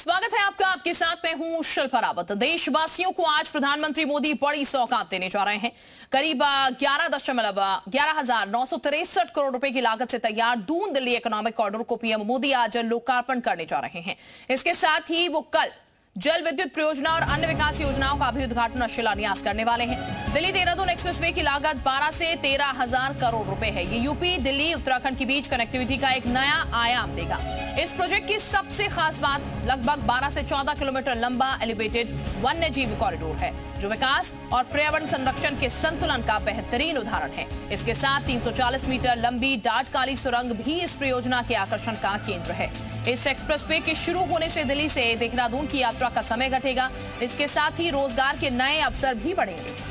स्वागत है आपका। आपके साथ मैं हूं शिल्पा रावत। देशवासियों को आज प्रधानमंत्री मोदी बड़ी सौगात देने जा रहे हैं। करीब 11,963 करोड़ रुपए की लागत से तैयार दून दिल्ली इकोनॉमिक कॉरिडोर को पीएम मोदी आज लोकार्पण करने जा रहे हैं। इसके साथ ही वो कल जल विद्युत परियोजना और अन्य विकास योजनाओं का भी उद्घाटन और शिलान्यास करने वाले हैं। दिल्ली देहरादून एक्सप्रेसवे की लागत 12 से 13,000 करोड़ रुपए है। ये यूपी, दिल्ली, उत्तराखंड के बीच कनेक्टिविटी का एक नया आयाम देगा। इस प्रोजेक्ट की सबसे खास बात लगभग 12 से 14 किलोमीटर लंबा एलिवेटेड वन्यजीव कॉरिडोर है, जो विकास और पर्यावरण संरक्षण के संतुलन का बेहतरीन उदाहरण है। इसके साथ 340 मीटर लंबी डाटकाली सुरंग भी इस परियोजना के आकर्षण का केंद्र है। इस एक्सप्रेसवे के शुरू होने से दिल्ली से देहरादून की यात्रा का समय घटेगा। इसके साथ ही रोजगार के नए अवसर भी बढ़ेंगे।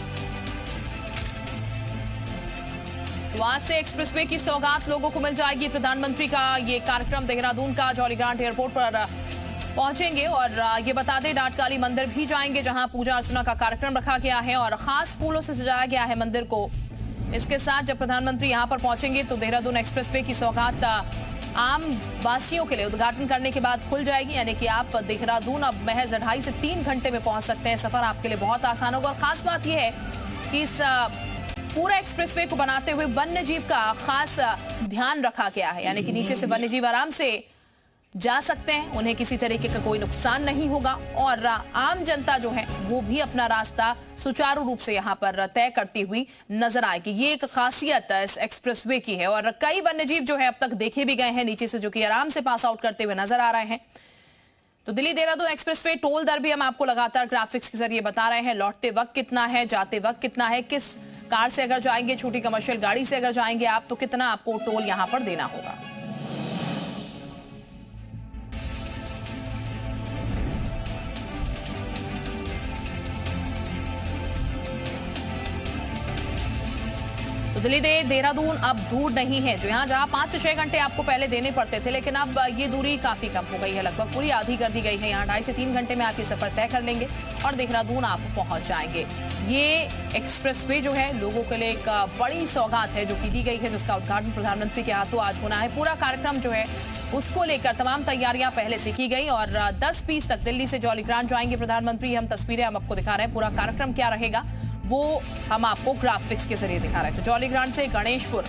तो आज से एक्सप्रेसवे की सौगात लोगों को मिल जाएगी। प्रधानमंत्री का ये कार्यक्रम देहरादून का जॉली ग्रांट एयरपोर्ट पर पहुंचेंगे और ये बता दें डाटकाली मंदिर भी जाएंगे, जहां पूजा अर्चना का कार्यक्रम रखा गया है और खास फूलों से सजाया गया है मंदिर को। इसके साथ जब प्रधानमंत्री यहां पर पहुंचेंगे तो देहरादून एक्सप्रेसवे की सौगात आम वासियों के लिए उद्घाटन करने के बाद खुल जाएगी, यानी कि आप देहरादून अब महज 2.5 से 3 घंटे में पहुंच सकते हैं। सफर आपके लिए बहुत आसान होगा और खास बात यह है कि इस पूरा एक्सप्रेसवे को बनाते हुए वन्यजीव का खास ध्यान रखा गया है, यानी कि नीचे से वन्यजीव आराम से जा सकते हैं, उन्हें किसी तरीके का कोई नुकसान नहीं होगा और आम जनता जो है वो भी अपना रास्ता सुचारू रूप से यहाँ पर तय करती हुई नजर आएगी। ये एक खासियत इस एक्सप्रेसवे की है और कई वन्यजीव जो है अब तक देखे भी गए हैं नीचे से, जो कि आराम से पास आउट करते हुए नजर आ रहे हैं। तो दिल्ली देहरादून एक्सप्रेसवे टोल दर भी हम आपको लगातार ग्राफिक्स के जरिए बता रहे हैं। लौटते वक्त कितना है, जाते वक्त कितना है, किस कार से अगर जाएंगे, छोटी कमर्शियल गाड़ी से अगर जाएंगे आप, तो कितना आपको टोल यहां पर देना होगा। तो दिल्ली से देहरादून अब दूर नहीं है, जो यहाँ जहाँ 5 से 6 घंटे आपको पहले देने पड़ते थे, लेकिन अब ये दूरी काफी कम हो गई है, लगभग पूरी आधी कर दी गई है। यहाँ 2.5 से 3 घंटे में आप ये सफर तय कर लेंगे और देहरादून आप पहुंच जाएंगे। ये एक्सप्रेसवे जो है लोगों के लिए एक बड़ी सौगात है जो की दी गई है, जिसका उद्घाटन प्रधानमंत्री के हाथों आज होना है। पूरा कार्यक्रम जो है उसको लेकर तमाम तैयारियां पहले से की गई और 10:20 तक दिल्ली से जॉली ग्रांट जाएंगे प्रधानमंत्री। हम तस्वीरें हम आपको दिखा रहे हैं, पूरा कार्यक्रम क्या रहेगा वो हम आपको ग्राफिक्स के जरिए दिखा रहे हैं। तो जॉली ग्रांट से गणेशपुर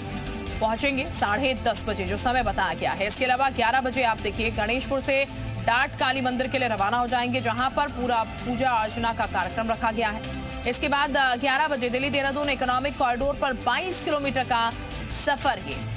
पहुंचेंगे 10:30 बजे, जो समय बताया गया है। इसके अलावा 11 बजे आप देखिए गणेशपुर से डाट काली मंदिर के लिए रवाना हो जाएंगे, जहां पर पूरा पूजा अर्चना का कार्यक्रम रखा गया है। इसके बाद 11 बजे दिल्ली देहरादून इकोनॉमिक कॉरिडोर पर 22 किलोमीटर का सफर है।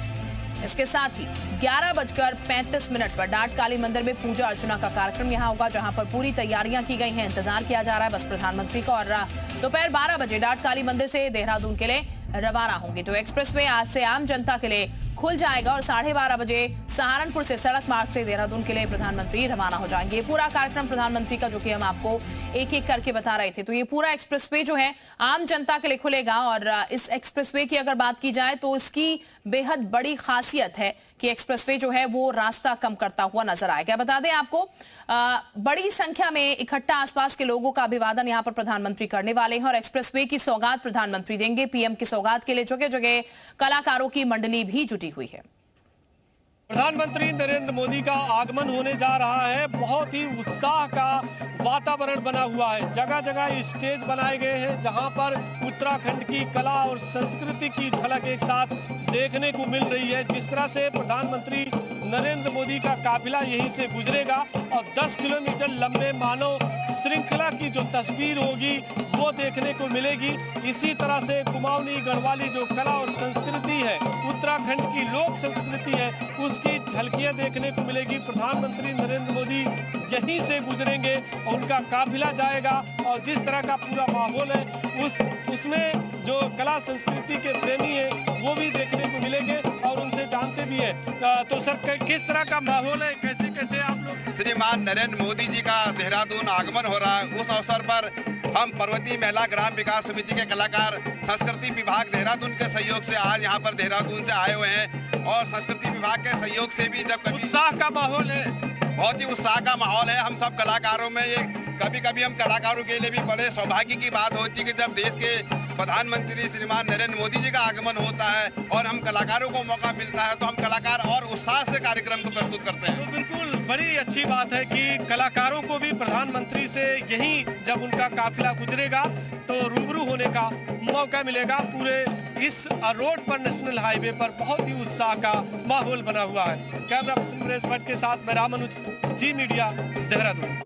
इसके साथ ही 11:35 पर डाट काली मंदिर में पूजा अर्चना का कार्यक्रम यहां होगा, जहां पर पूरी तैयारियां की गई हैं। इंतजार किया जा रहा है बस प्रधानमंत्री का। और दोपहर 12 बजे डाट काली मंदिर से देहरादून के लिए रवाना होंगे। तो एक्सप्रेसवे आज से आम जनता के लिए खुल जाएगा और 12:30 बजे सहारनपुर से सड़क मार्ग से देहरादून के लिए प्रधानमंत्री रवाना हो जाएंगे। पूरा कार्यक्रम प्रधानमंत्री का जो कि हम आपको एक एक करके बता रहे थे। तो ये पूरा एक्सप्रेसवे जो है आम जनता के लिए खुलेगा और इस एक्सप्रेसवे की अगर बात की जाए तो इसकी बेहद बड़ी खासियत है कि एक्सप्रेसवे जो है वो रास्ता कम करता हुआ नजर आएगा। बता दें आपको बड़ी संख्या में इकट्ठा आसपास के लोगों का अभिवादन यहाँ पर प्रधानमंत्री करने वाले हैं और एक्सप्रेसवे की सौगात प्रधानमंत्री देंगे। पीएम की सौगात के लिए जगह जगह कलाकारों की मंडली भी जुटी हुई है। प्रधानमंत्री नरेंद्र मोदी का आगमन होने जा रहा है। बहुत ही उत्साह का वातावरण बना हुआ है। जगह जगह स्टेज बनाए गए हैं, जहां पर उत्तराखंड की कला और संस्कृति की झलक एक साथ देखने को मिल रही है। जिस तरह से प्रधानमंत्री नरेंद्र मोदी का काफिला यहीं से गुजरेगा और 10 किलोमीटर लंबे मानव श्रृंखला की जो तस्वीर होगी वो देखने को मिलेगी। इसी तरह से कुमाऊनी गढ़वाली जो कला और संस्कृति है, उत्तराखंड की लोक संस्कृति है, उसकी झलकियां देखने को मिलेगी। प्रधानमंत्री नरेंद्र मोदी यहीं से गुजरेंगे और उनका काफिला जाएगा और जिस तरह का पूरा माहौल है उसमें जो कला संस्कृति के प्रेमी हैं वो भी देखने को मिलेंगे और उनसे जानते भी हैं। तो सर किस तरह का माहौल है, कैसे कैसे आप लोग? श्रीमान नरेंद्र मोदी जी का देहरादून आगमन हो रहा है। उस अवसर पर हम पर्वतीय महिला ग्राम विकास समिति के कलाकार संस्कृति विभाग देहरादून के सहयोग से आज यहाँ पर देहरादून से आए हुए हैं और संस्कृति विभाग के सहयोग से भी जब कभी उत्साह का माहौल है, बहुत ही उत्साह का माहौल है। हम सब कलाकारों में ये कभी कभी हम कलाकारों के लिए भी बड़े सौभाग्य की बात होती है कि जब देश के प्रधानमंत्री श्रीमान नरेंद्र मोदी जी का आगमन होता है और हम कलाकारों को मौका मिलता है तो हम कलाकार और उत्साह से कार्यक्रम को प्रस्तुत करते हैं। तो बिल्कुल बड़ी अच्छी बात है कि कलाकारों पत्रकारों को भी प्रधानमंत्री से यही जब उनका काफिला गुजरेगा तो रूबरू होने का मौका मिलेगा। पूरे इस रोड पर, नेशनल हाईवे पर बहुत ही उत्साह का माहौल बना हुआ है। कैमरा पर्सन सुरेश भट्ट के साथ मैं रामानुज, जी मीडिया, देहरादून।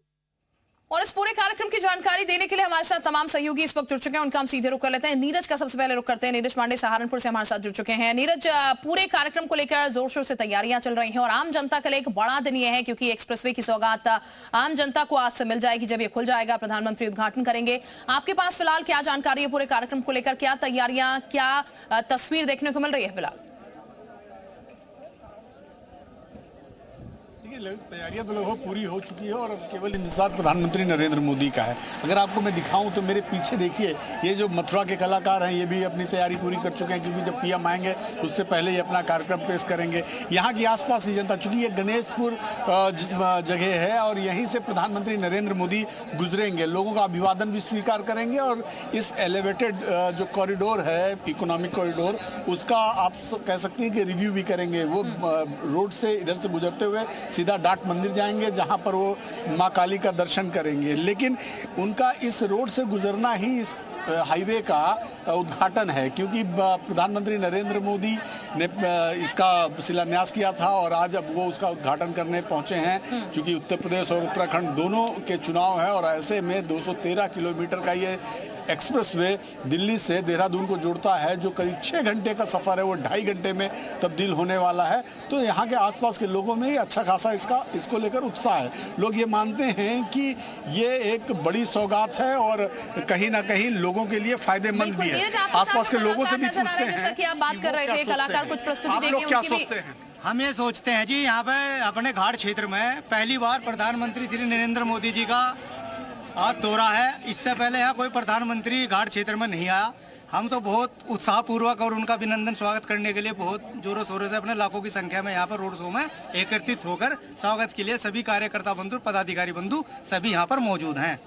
और इस पूरे कार्यक्रम की जानकारी देने के लिए हमारे साथ तमाम सहयोगी इस वक्त जुड़ चुके हैं, उनका हम सीधे रुख कर लेते हैं। नीरज का सबसे पहले रुख करते हैं। नीरज पांडे सहारनपुर से हमारे साथ जुड़ चुके हैं। नीरज, पूरे कार्यक्रम को लेकर जोर शोर से तैयारियां चल रही हैं और आम जनता के लिए एक बड़ा दिन यह है क्योंकि एक्सप्रेसवे की सौगात आम जनता को आज से मिल जाएगी। जब ये खुल जाएगा, प्रधानमंत्री उद्घाटन करेंगे। आपके पास फिलहाल क्या जानकारी है पूरे कार्यक्रम को लेकर? क्या तैयारियां, क्या तस्वीर देखने को मिल रही है फिलहाल? तैयारियां तो लगभग पूरी हो चुकी है और अब केवल इंतजार प्रधानमंत्री नरेंद्र मोदी का है। अगर आपको मैं दिखाऊं तो मेरे पीछे देखिए, ये जो मथुरा के कलाकार हैं ये भी अपनी तैयारी पूरी कर चुके हैं क्योंकि जब पीएम आएंगे उससे पहले ये अपना कार्यक्रम पेश करेंगे। यहाँ की आसपास की जनता, चूंकि ये गणेशपुर जगह है और यहीं से प्रधानमंत्री नरेंद्र मोदी गुजरेंगे, लोगों का अभिवादन भी स्वीकार करेंगे और इस एलिवेटेड जो कॉरिडोर है, इकोनॉमिक कॉरिडोर, उसका आप कह सकते हैं कि रिव्यू भी करेंगे। वो रोड से इधर से गुजरते हुए सीधा डाक मंदिर जाएंगे जहां पर वो मां काली का दर्शन करेंगे। लेकिन उनका इस रोड से गुजरना ही इस हाईवे का उद्घाटन है क्योंकि प्रधानमंत्री नरेंद्र मोदी ने इसका शिलान्यास किया था और आज अब वो उसका उद्घाटन करने पहुंचे हैं। क्योंकि उत्तर प्रदेश और उत्तराखंड दोनों के चुनाव है और ऐसे में 213 किलोमीटर का ये एक्सप्रेसवे दिल्ली से देहरादून को जोड़ता है, जो करीब 6 घंटे का सफर है वो 2.5 घंटे में तब्दील होने वाला है। तो यहाँ के आसपास के लोगों में ही अच्छा खासा इसको लेकर उत्साह है। लोग ये मानते हैं कि ये एक बड़ी सौगात है और कहीं ना कहीं लोगों के लिए फायदेमंद भी है। आसपास के लोगों से भी पूछते हैं कि आप बात कर रहे थे, कलाकार कुछ प्रस्तुति देंगे, क्या सोचते हैं? हम ये सोचते हैं जी, यहाँ पे अपने घाट क्षेत्र में पहली बार प्रधानमंत्री श्री नरेंद्र मोदी जी का आज दौरा है। इससे पहले यहाँ कोई प्रधानमंत्री घाट क्षेत्र में नहीं आया। हम तो बहुत उत्साहपूर्वक और उनका अभिनंदन स्वागत करने के लिए बहुत जोरों शोरों से अपने लाखों की संख्या में यहाँ पर रोड शो में एकत्रित होकर स्वागत के लिए सभी कार्यकर्ता बंधु, पदाधिकारी बंधु सभी यहाँ पर मौजूद हैं।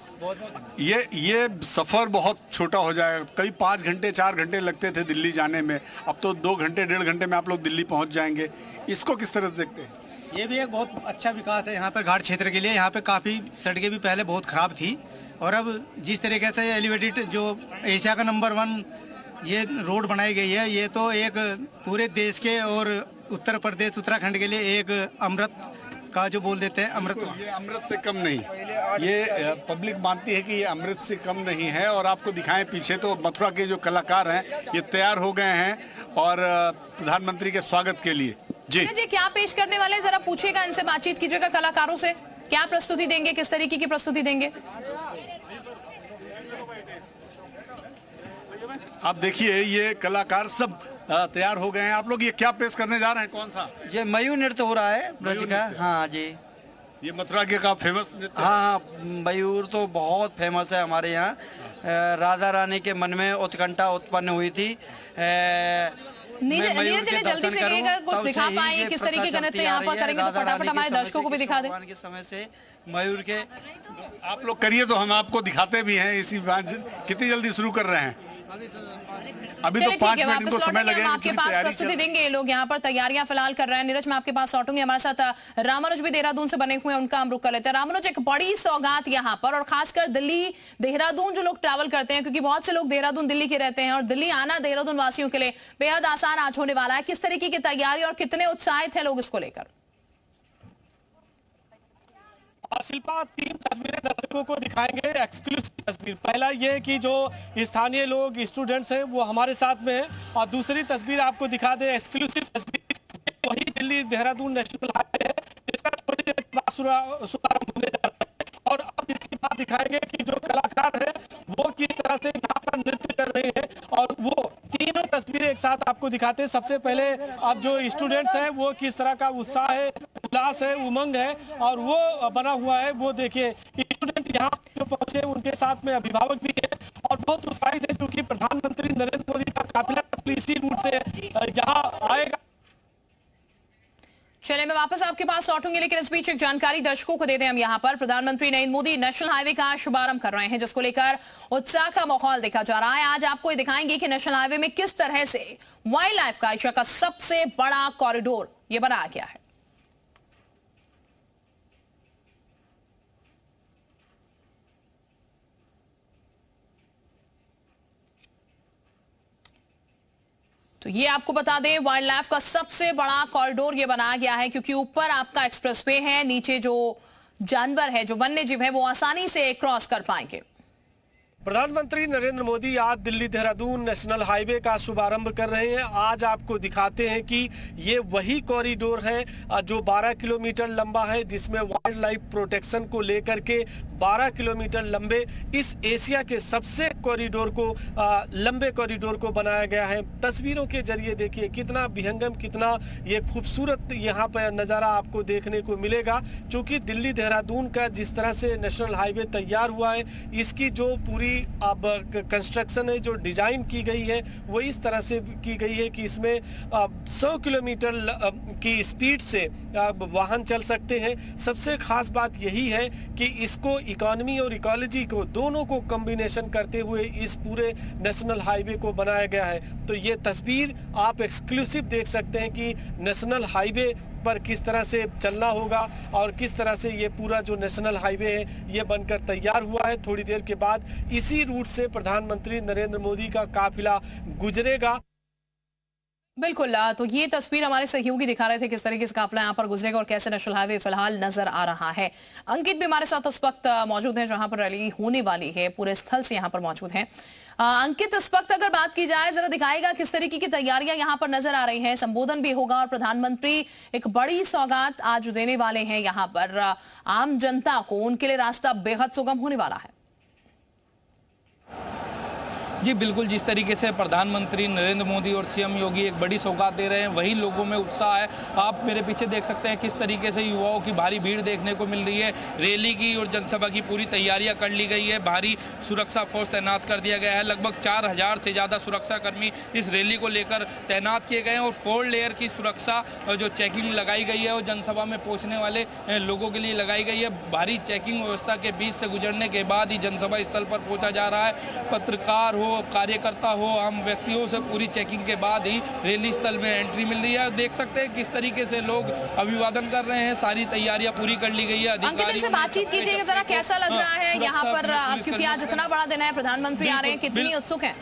ये सफर बहुत छोटा हो जाएगा। कई 5 घंटे 4 घंटे लगते थे दिल्ली जाने में, अब तो 2 घंटे 1.5 घंटे में आप लोग दिल्ली पहुँच जाएंगे। इसको किस तरह से देखते हैं? ये भी एक बहुत अच्छा विकास है यहाँ पर घाट क्षेत्र के लिए। यहाँ पे काफ़ी सड़कें भी पहले बहुत ख़राब थी और अब जिस तरीके से एलिवेटेड जो एशिया का नंबर 1 ये रोड बनाई गई है, ये तो एक पूरे देश के और उत्तर प्रदेश उत्तराखंड के लिए एक अमृत का जो बोल देते हैं अमृत। तो ये अमृत से कम नहीं, ये पब्लिक मानती है कि ये अमृत से कम नहीं है। और आपको दिखाएं पीछे तो मथुरा के जो कलाकार हैं ये तैयार हो गए हैं और प्रधानमंत्री के स्वागत के लिए। जी क्या पेश करने वाले, जरा पूछिएगा इनसे, बातचीत कीजिएगा कलाकारों से, क्या प्रस्तुति देंगे, किस तरीके की प्रस्तुति देंगे? आप देखिए ये कलाकार सब तैयार हो गए हैं। आप लोग ये क्या पेश करने जा रहे हैं? कौन सा? ये मयूर नृत्य हो रहा है ब्रज का। हाँ जी, ये मथुरा के का फेमस नृत्य है। हाँ, मयूर तो बहुत फेमस है हमारे यहाँ। राधा रानी के मन में उत्कंठा उत्पन्न हुई थी। नीरज जल्दी से अगर कुछ दिखा पाए किस तरीके का नृत्य यहाँ पर करेंगे तो फटाफट हमारे दर्शकों को भी दिखा दें। के समय से मयूर के आप लोग करिए तो हम आपको दिखाते भी हैं। इसी बात कितनी जल्दी शुरू कर रहे हैं? अभी तो 5 मिनट इनको समय लगेगा। आपके पास प्रस्तुति देंगे ये लोग, यहाँ पर तैयारियां फिलहाल कर रहे हैं। नीरज, मैं आपके पास लौटूंगी। हमारे साथ रामानुज भी देहरादून से बने हुए हैं, उनका हम रुक कर लेते हैं। रामानुज, एक बड़ी सौगात यहाँ पर और खासकर दिल्ली देहरादून जो लोग ट्रैवल करते हैं, क्योंकि बहुत से लोग देहरादून दिल्ली के रहते हैं और दिल्ली आना देहरादून वासियों के लिए बेहद आसान आज होने वाला है। किस तरीके की तैयारी और कितने उत्साहित है लोग इसको लेकर? शिल्पा, 3 तस्वीरें दर्शकों को दिखाएंगे, एक्सक्लूसिव तस्वीर। पहला ये कि जो स्थानीय लोग, स्टूडेंट्स हैं वो हमारे साथ में हैं, और दूसरी तस्वीर आपको दिखा दे, एक्सक्लूसिव तस्वीर वही दिल्ली देहरादून नेशनल हाईवे है, इसका थोड़ी देर बाद शुभारंभ होने जा रहा है। और अब इसके बाद दिखाएंगे कि जो कलाकार है वो किस तरह से यहाँ पर नृत्य कर रहे हैं, और वो तीनों तस्वीरें एक साथ आपको दिखाते हैं। सबसे पहले अब जो स्टूडेंट्स हैं वो किस तरह का उत्साह है, उल्लास है, उमंग है और वो बना हुआ है। वो देखिए स्टूडेंट यहाँ जो पहुंचे उनके साथ में अभिभावक भी है और बहुत उत्साहित है क्योंकि प्रधानमंत्री नरेंद्र मोदी का काफिला इसी रूट से यहाँ आएगा। चलिए, मैं वापस आपके पास लौटूंगी, लेकिन इस बीच एक जानकारी दर्शकों को दे दें हम यहाँ पर। प्रधानमंत्री नरेंद्र मोदी नेशनल हाईवे का शुभारंभ कर रहे हैं, जिसको लेकर उत्साह का माहौल देखा जा रहा है। आज आपको ये दिखाएंगे कि नेशनल हाईवे में किस तरह से वाइल्ड लाइफ का एशिया का सबसे बड़ा कॉरिडोर ये बनाया गया है। तो ये आपको बता दें, वाइल्ड लाइफ का सबसे बड़ा कॉरिडोर ये बनाया गया है, क्योंकि ऊपर आपका एक्सप्रेसवे है, नीचे जो जानवर है, जो वन्य जीव है, वो आसानी से क्रॉस कर पाएंगे। प्रधानमंत्री नरेंद्र मोदी आज दिल्ली देहरादून नेशनल हाईवे का शुभारंभ कर रहे हैं। आज आपको दिखाते हैं कि ये वही कॉरिडोर है जो 12 किलोमीटर लंबा है, जिसमें वाइल्ड लाइफ प्रोटेक्शन को लेकर के 12 किलोमीटर लंबे इस एशिया के सबसे कॉरिडोर को लंबे कॉरिडोर को बनाया गया है। तस्वीरों के जरिए देखिए कितना विहंगम, कितना ये खूबसूरत यहाँ पर नज़ारा आपको देखने को मिलेगा। क्योंकि दिल्ली देहरादून का जिस तरह से नेशनल हाईवे तैयार हुआ है, इसकी जो पूरी अब कंस्ट्रक्शन है, जो डिजाइन की गई है, वो इस तरह से की गई है कि इसमें 100 किलोमीटर की स्पीड से वाहन चल सकते हैं। सबसे खास बात यही है कि इसको इकोनॉमी और इकोलॉजी को दोनों को कॉम्बिनेशन करते हुए इस पूरे नेशनल हाईवे को बनाया गया है। तो ये तस्वीर आप एक्सक्लूसिव देख सकते हैं कि नेशनल हाईवे पर किस तरह से चलना होगा और किस तरह से ये पूरा जो नेशनल हाईवे है ये बनकर तैयार हुआ है। थोड़ी देर के बाद इसी रूट से प्रधानमंत्री नरेंद्र मोदी का काफिला गुजरेगा। बिल्कुल, तो ये तस्वीर हमारे सहयोगी दिखा रहे थे किस तरीके से काफिला यहाँ पर गुजरेगा और कैसे नेशनल हाईवे फिलहाल नजर आ रहा है। अंकित भी हमारे साथ उस वक्त मौजूद है जहां पर रैली होने वाली है, पूरे स्थल से यहाँ पर मौजूद हैं। अंकित, इस वक्त अगर बात की जाए, जरा दिखाएगा किस तरीके की तैयारियां यहाँ पर नजर आ रही हैं। संबोधन भी होगा और प्रधानमंत्री एक बड़ी सौगात आज देने वाले हैं यहाँ पर आम जनता को, उनके लिए रास्ता बेहद सुगम होने वाला है। जी बिल्कुल, जिस तरीके से प्रधानमंत्री नरेंद्र मोदी और सीएम योगी एक बड़ी सौगात दे रहे हैं, वही लोगों में उत्साह है। आप मेरे पीछे देख सकते हैं किस तरीके से युवाओं की भारी भीड़ देखने को मिल रही है। रैली की और जनसभा की पूरी तैयारियां कर ली गई है। भारी सुरक्षा फोर्स तैनात कर दिया गया है। लगभग 4000 से ज़्यादा सुरक्षाकर्मी इस रैली को लेकर तैनात किए गए हैं और 4 लेयर की सुरक्षा जो चेकिंग लगाई गई है वो जनसभा में पहुँचने वाले लोगों के लिए लगाई गई है। भारी चेकिंग व्यवस्था के बीच से गुजरने के बाद ही जनसभा स्थल पर पहुँचा जा रहा है। पत्रकार हो, कार्यकर्ता हो, आम व्यक्तियों से पूरी चेकिंग के बाद ही रैली स्थल में एंट्री मिल रही है। देख सकते हैं किस तरीके से लोग अभिवादन कर रहे हैं। सारी तैयारियां पूरी कर ली गई है। अंकित, इनसे बातचीत कीजिएगा जरा, कैसा लग रहा है यहाँ पर, क्योंकि आज इतना बड़ा दिन है, प्रधानमंत्री आ रहे हैं, कितनी उत्सुक है?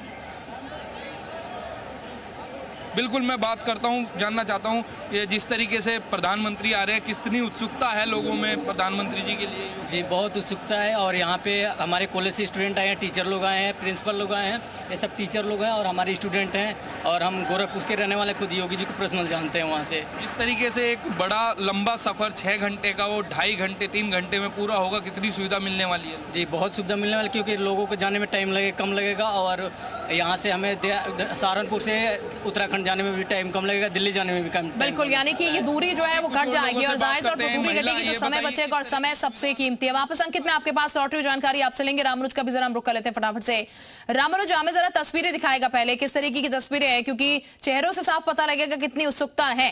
बिल्कुल, मैं बात करता हूँ, जानना चाहता हूँ ये जिस तरीके से प्रधानमंत्री आ रहे हैं, कितनी उत्सुकता है लोगों में प्रधानमंत्री जी के लिए? जी बहुत उत्सुकता है और यहाँ पे हमारे कॉलेज से स्टूडेंट आए हैं, टीचर लोग आए हैं, प्रिंसिपल लोग आए हैं, ये सब टीचर लोग हैं और हमारे स्टूडेंट हैं और हम गोरखपुर के रहने वाले, खुद योगी जी को पर्सनल जानते हैं वहाँ से। जिस तरीके से एक बड़ा लंबा सफ़र 6 घंटे का वो 2.5 घंटे 3 घंटे में पूरा होगा, कितनी सुविधा मिलने वाली है? जी बहुत सुविधा मिलने वाली, क्योंकि लोगों को जाने में टाइम कम लगेगा और यहाँ से हमें सहारनपुर से उत्तराखंड जाने में भी टाइम कम लगेगा, दिल्ली जाने में भी कम। बिल्कुल, यानी कि ये दूरी जो है वो घट जाएगी और जाहिर तौर पर दूरी घटेगी तो समय बचेगा और समय सबसे कीमती है। वापस अंकित में आपके पास लौट रही जानकारी आपसे लेंगे। रामानुज का भी जरा हम रुक कर लेते हैं फटाफट से। रामानुज, हमें जरा तस्वीरें दिखाएगा पहले, किस तरीके की तस्वीरें हैं, क्योंकि चेहरों से साफ पता लगेगा कितनी उत्सुकता है।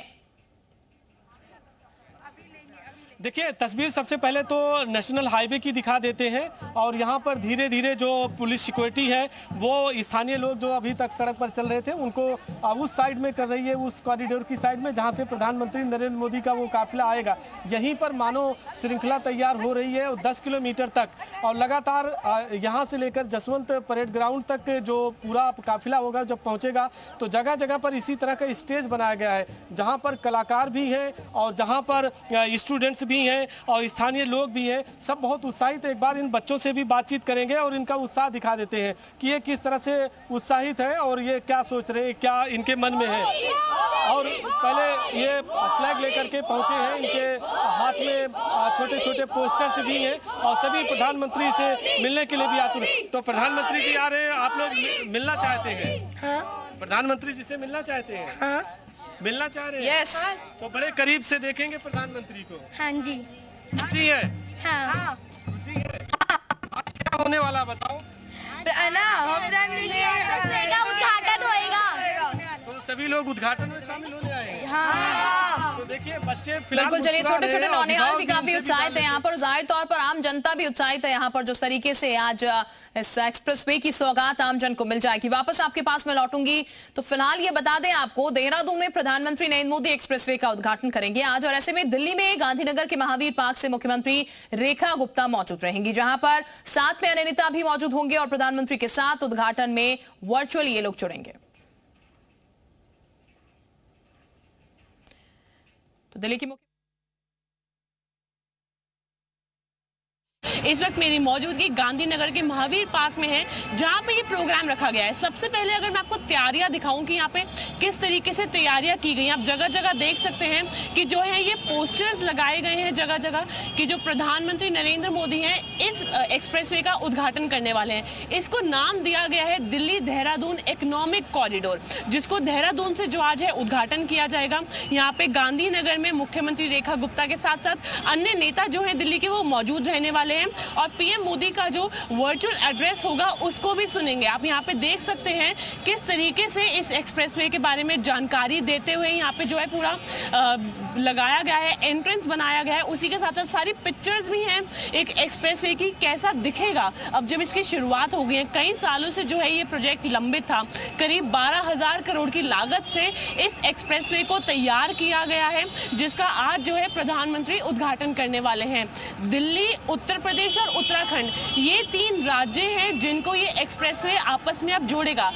देखिए, तस्वीर सबसे पहले तो नेशनल हाईवे की दिखा देते हैं और यहाँ पर धीरे धीरे जो पुलिस सिक्योरिटी है वो स्थानीय लोग जो अभी तक सड़क पर चल रहे थे उनको उस साइड में कर रही है, उस कॉरिडोर की साइड में जहाँ से प्रधानमंत्री नरेंद्र मोदी का वो काफिला आएगा। यहीं पर मानो श्रृंखला तैयार हो रही है और 10 किलोमीटर तक और लगातार यहाँ से लेकर जसवंत परेड ग्राउंड तक जो पूरा काफिला होगा, जब पहुँचेगा तो जगह जगह पर इसी तरह का स्टेज बनाया गया है जहाँ पर कलाकार भी हैं और जहाँ पर स्टूडेंट्स भी हैं और स्थानीय लोग भी हैं। सब बहुत उत्साहित। एक बार इन बच्चों से भी बातचीत करेंगे और इनका उत्साह दिखा देते हैं कि ये किस तरह से उत्साहित है और ये क्या सोच रहे हैं, क्या इनके मन में है। और पहले ये फ्लैग लेकर के पहुंचे हैं, इनके हाथ में छोटे छोटे पोस्टर्स भी हैं और सभी प्रधानमंत्री से मिलने के लिए भी आतुर। तो प्रधानमंत्री जी आ रहे हैं, आप लोग मिलना चाहते हैं? प्रधानमंत्री जी से मिलना चाहते हैं? मिलना चाह रहे हैं? यस। तो बड़े करीब से देखेंगे प्रधानमंत्री को? हाँ जी। खुशी है? हाँ। खुशी है। आज क्या होने वाला बताओ? उद्घाटन होएगा। तो सभी लोग उद्घाटन में शामिल होने आए हैं। हाँ। तो देखिए बच्चे बिल्कुल, चलिए, छोटे छोटे नौनिहाल भी काफी उत्साहित है यहाँ पर, जाहिर तौर पर आम जनता भी उत्साहित है यहाँ पर, जिस तरीके से आज इस एक्सप्रेसवे की सौगात आम जन को मिल जाएगी। वापस आपके पास मैं लौटूंगी। तो फिलहाल ये बता दें आपको, देहरादून में प्रधानमंत्री नरेंद्र मोदी एक्सप्रेसवे का उद्घाटन करेंगे आज और ऐसे में दिल्ली में गांधीनगर के महावीर पार्क से मुख्यमंत्री रेखा गुप्ता मौजूद रहेंगी, जहां पर साथ में अन्य नेता भी मौजूद होंगे और प्रधानमंत्री के साथ उद्घाटन में वर्चुअली ये लोग जुड़ेंगे। दिल्ली की इस वक्त मेरी मौजूदगी गांधीनगर के महावीर पार्क में है, जहां पे ये प्रोग्राम रखा गया है। सबसे पहले अगर मैं आपको तैयारियां दिखाऊं कि यहाँ पे किस तरीके से तैयारियां की गई हैं, आप जगह जगह देख सकते हैं कि जो है ये पोस्टर्स लगाए गए हैं जगह जगह कि जो प्रधानमंत्री नरेंद्र मोदी हैं इस एक्सप्रेसवे का उद्घाटन करने वाले हैं। इसको नाम दिया गया है दिल्ली देहरादून इकोनॉमिक कॉरिडोर, जिसको देहरादून से जो आज है उद्घाटन किया जाएगा। यहाँ पे गांधीनगर में मुख्यमंत्री रेखा गुप्ता के साथ साथ अन्य नेता जो है दिल्ली के वो मौजूद रहने वाले हैं और पीएम मोदी का जो वर्चुअल एड्रेस होगा उसको भी सुनेंगे। आप यहाँ पे देख सकते हैं किस तरीके से इस एक्सप्रेसवे के बारे में जानकारी देते हुए यहाँ पे जो है पूरा लगाया गया है, एंट्रेंस बनाया गया है। उसी के साथ साथ सारी पिक्चर्स भी हैं एक एक्सप्रेसवे की कैसा दिखेगा अब जब इसकी शुरुआत हो गई है। कई सालों से जो है ये प्रोजेक्ट लंबित था, करीब 12,000 करोड़ की लागत से इस एक्सप्रेसवे को तैयार किया गया है, जिसका आज जो है प्रधानमंत्री उद्घाटन करने वाले हैं। दिल्ली, उत्तर प्रदेश और उत्तराखंड ये 3 राज्य हैं जिनको ये एक्सप्रेसवे आपस में अब जोड़ेगा।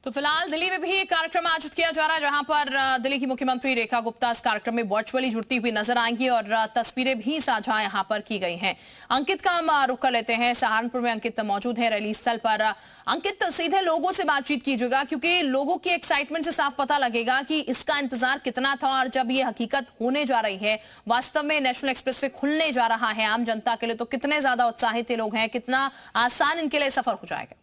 तो फिलहाल दिल्ली में भी एक कार्यक्रम आयोजित किया जा रहा है, जहां पर दिल्ली की मुख्यमंत्री रेखा गुप्ता इस कार्यक्रम में वर्चुअली जुड़ती हुई नजर आएंगी और तस्वीरें भी साझा यहां पर की गई हैं। अंकित का हम रुख कर लेते हैं। सहारनपुर में अंकित मौजूद है रैली स्थल पर। अंकित, सीधे लोगों से बातचीत कीजिएगा, क्योंकि लोगों की एक्साइटमेंट से साफ पता लगेगा कि इसका इंतजार कितना था और जब ये हकीकत होने जा रही है, वास्तव में नेशनल एक्सप्रेसवे खुलने जा रहा है आम जनता के लिए, तो कितने ज्यादा उत्साहित ये लोग हैं, कितना आसान इनके लिए सफर हो जाएगा?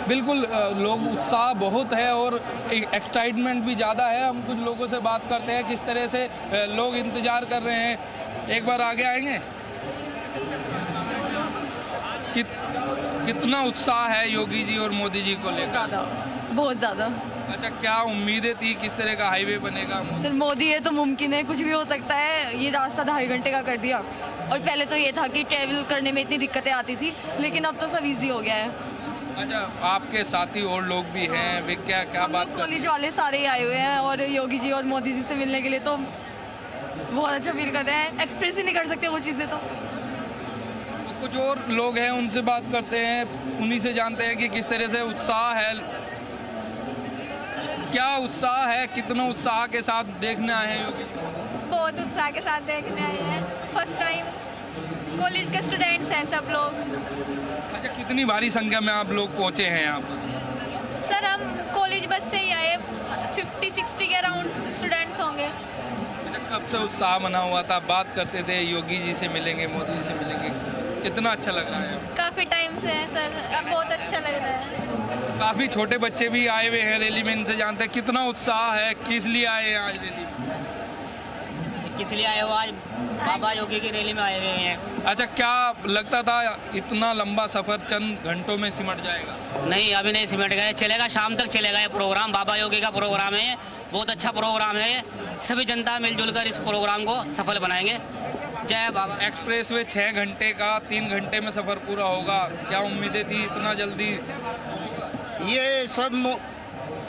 बिल्कुल, लोग उत्साह बहुत है और एक्साइटमेंट भी ज़्यादा है। हम कुछ लोगों से बात करते हैं किस तरह से लोग इंतज़ार कर रहे हैं। एक बार आगे आएंगे। कितना उत्साह है योगी जी और मोदी जी को लेकर? बहुत ज़्यादा। अच्छा, क्या उम्मीदें थी, किस तरह का हाईवे बनेगा? सर मोदी है तो मुमकिन है, कुछ भी हो सकता है। ये रास्ता 2.5 घंटे का कर दिया और पहले तो ये था कि ट्रेवल करने में इतनी दिक्कतें आती थी, लेकिन अब तो सब इजी हो गया है। अच्छा, आपके साथी और लोग भी हैं, वे क्या बात कर? कॉलेज वाले सारे ही आए हुए हैं और योगी जी और मोदी जी से मिलने के लिए तो बहुत अच्छा फील कर रहे हैं। एक्सप्रेस ही नहीं कर सकते वो चीज़ें। तो कुछ और लोग हैं, उनसे बात करते हैं, उन्हीं से जानते हैं कि किस तरह से उत्साह है। क्या उत्साह है, कितना उत्साह के साथ देखने आए हैं योगी? बहुत उत्साह के साथ देखने आए हैं। फर्स्ट टाइम कॉलेज के स्टूडेंट्स हैं सब लोग। अच्छा, कितनी भारी संख्या में आप लोग पहुंचे हैं यहाँ पर? सर हम कॉलेज बस से ही आए, 50-60 के अराउंड स्टूडेंट्स होंगे। कब से उत्साह बना हुआ था? बात करते थे योगी जी से मिलेंगे, मोदी जी से मिलेंगे, कितना अच्छा लग रहा है? काफ़ी टाइम से है सर, अब बहुत अच्छा लग रहा है। काफ़ी छोटे बच्चे भी आए हुए हैं रैली में, इनसे जानते हैं कितना उत्साह है, किस लिए आए हैं आज रैली में? किस लिए आए हो? आज बाबा योगी की रैली में आए हुए हैं। अच्छा, क्या लगता था इतना लंबा सफर चंद घंटों में सिमट जाएगा? नहीं, अभी नहीं सिमट गए, चलेगा, शाम तक चलेगा ये प्रोग्राम। बाबा योगी का प्रोग्राम है, बहुत अच्छा प्रोग्राम है। सभी जनता मिलजुल कर इस प्रोग्राम को सफल बनाएंगे। जय बाबा। एक्सप्रेसवे 6 घंटे का 3 घंटे में सफर पूरा होगा, क्या उम्मीदें थी इतना जल्दी? ये सब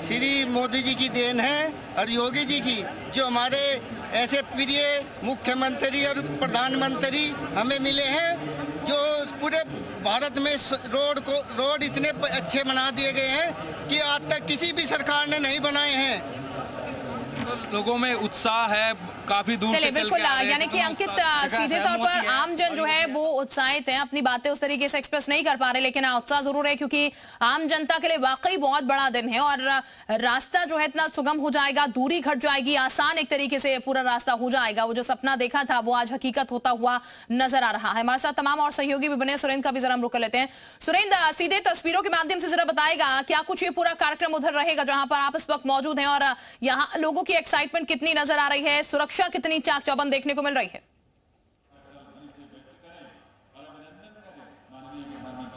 श्री मोदी जी की देन है और योगी जी की, जो हमारे ऐसे प्रिय मुख्यमंत्री और प्रधानमंत्री हमें मिले हैं, जो पूरे भारत में रोड इतने अच्छे बना दिए गए हैं कि आज तक किसी भी सरकार ने नहीं बनाए हैं। तो लोगों में उत्साह है, काफी दूर से चल के आ रहे हैं। यानी कि अंकित, सीधे तौर पर आम जन जो है वो उत्साहित है, अपनी बातें उस तरीके से एक्सप्रेस नहीं कर पा रहे, लेकिन उत्साह जरूर है, क्योंकि आम जनता के लिए वाकई बहुत बड़ा दिन है और रास्ता जो है इतना सुगम हो जाएगा, दूरी घट जाएगी, आसान एक तरीके से पूरा रास्ता हो जाएगा। वो जो सपना देखा था वो आज हकीकत होता हुआ नजर आ रहा है। हमारे साथ तमाम और सहयोगी भी बने, सुरेंद्र का भी जरा हम रुक लेते हैं। सुरेंद्र, सीधे तस्वीरों के माध्यम से जरा बताएगा क्या कुछ ये पूरा कार्यक्रम उधर रहेगा जहां पर आप इस वक्त मौजूद हैं, और यहाँ लोगों की एक्साइटमेंट कितनी नजर आ रही है, सुरक्षा कितनी चाक चौबंद देखने को मिल रही है?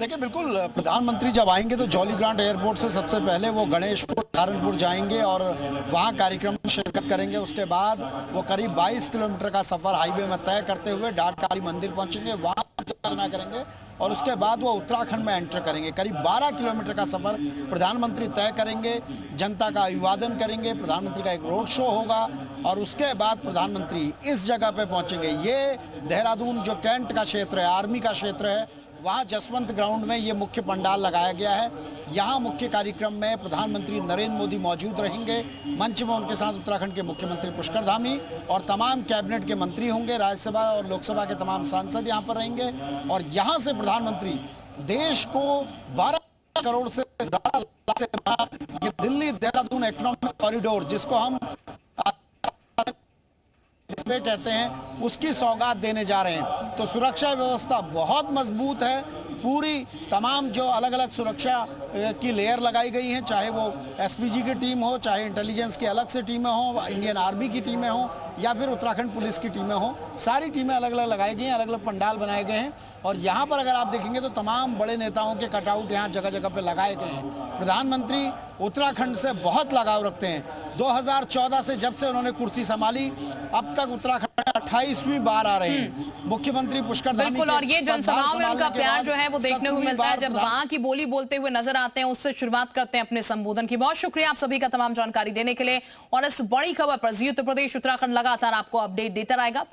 देखिए, बिल्कुल प्रधानमंत्री जब आएंगे तो जॉली ग्रांट एयरपोर्ट से सबसे पहले वो गणेशपुर सहारनपुर जाएंगे और वहाँ कार्यक्रम में शिरकत करेंगे। उसके बाद वो करीब 22 किलोमीटर का सफर हाईवे में तय करते हुए डाटकाली मंदिर पहुंचेंगे, वहाँ अर्चना करेंगे और उसके बाद वो उत्तराखंड में एंटर करेंगे। करीब 12 किलोमीटर का सफर प्रधानमंत्री तय करेंगे, जनता का अभिवादन करेंगे, प्रधानमंत्री का एक रोड शो होगा और उसके बाद प्रधानमंत्री इस जगह पे पहुंचेंगे। ये देहरादून जो कैंट का क्षेत्र है, आर्मी का क्षेत्र है, वहाँ जसवंत ग्राउंड में ये मुख्य पंडाल लगाया गया है। यहाँ मुख्य कार्यक्रम में प्रधानमंत्री नरेंद्र मोदी मौजूद रहेंगे। मंच में उनके साथ उत्तराखंड के मुख्यमंत्री पुष्कर धामी और तमाम कैबिनेट के मंत्री होंगे। राज्यसभा और लोकसभा के तमाम सांसद यहाँ पर रहेंगे और यहाँ से प्रधानमंत्री देश को 12 करोड़ से ज्यादा ये दिल्ली देहरादून इकोनॉमिक कॉरिडोर, जिसको हम इसमें कहते हैं, उसकी सौगात देने जा रहे हैं। तो सुरक्षा व्यवस्था बहुत मजबूत है। पूरी तमाम जो अलग अलग सुरक्षा की लेयर लगाई गई हैं, चाहे वो एसपीजी की टीम हो, चाहे इंटेलिजेंस की अलग से टीमें हो, इंडियन आर्मी की टीमें हो या फिर उत्तराखंड पुलिस की टीमें हो, सारी टीमें अलग अलग लगाई गई हैं, अलग अलग पंडाल बनाए गए हैं। और यहाँ पर अगर आप देखेंगे तो तमाम बड़े नेताओं के कटआउट यहाँ जगह जगह पे लगाए गए हैं। प्रधानमंत्री उत्तराखंड से बहुत लगाव रखते हैं। 2014 से जब से उन्होंने कुर्सी संभाली, अब तक उत्तराखंड 28वीं बार आ रहे हैं। मुख्यमंत्री पुष्कर धामी बिल्कुल, और ये जनसभाओं में उनका प्यार जो है वो देखने को मिलता है। जब वहां की बोली बोलते हुए नजर आते हैं, उससे शुरुआत करते हैं अपने संबोधन की। बहुत शुक्रिया आप सभी का तमाम जानकारी देने के लिए। और इस बड़ी खबर पर जी उत्तर प्रदेश उत्तराखंड लगातार आपको अपडेट देता रहेगा।